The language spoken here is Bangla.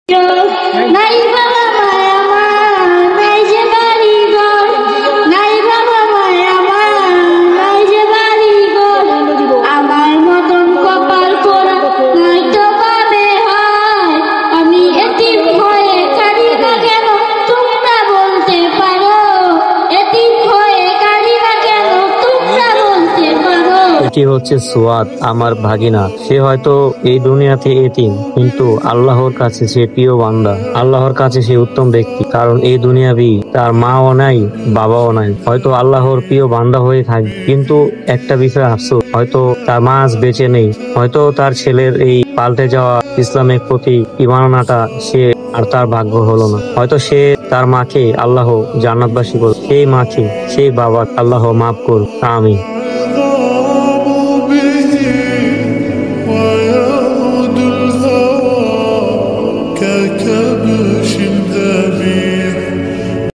নাই বাবা মায়া আমার, নাই যে বাড়ি ঘর, নাই বাবা মায়া আমার, নাই যে বাড়ি ঘর, আমার মতন কপাল পোড়া নয়তো পাবে হয়। আমি এতিম হয়ে কাঁদি না কেন তোমরা বলতে পারো, এতিম হয়ে কাঁদি না কেন তোমরা বলতে পারো। এটি হচ্ছে সুয়াদ, আমার ভাগিনা। সে হয়তো এই দুনিয়াতে এতিম, কিন্তু আল্লাহর কাছে সে প্রিয় বান্দা। আল্লাহর কাছে সে উত্তম ব্যক্তি, কারণ এই দুনিয়াবি তার মাও নাই বাবাও নাই। হয়তো আল্লাহর প্রিয় বান্দা হয়ে থাকবে, কিন্তু একটা বিষয় আফসোস, হয়তো তার মা আজ বেঁচে নেই। হয়তো তার ছেলের এই পাল্টে যাওয়া ইসলামের প্রতি ঈমান আনাটা সে আর তার ভাগ্য হলো না। হয়তো সে তার মাকে আল্লাহ জান্নাতবাসী করুন, সেই মাকে সেই বাবা আল্লাহ মাফ করুন, আমিন। ويعود الهوى ككبر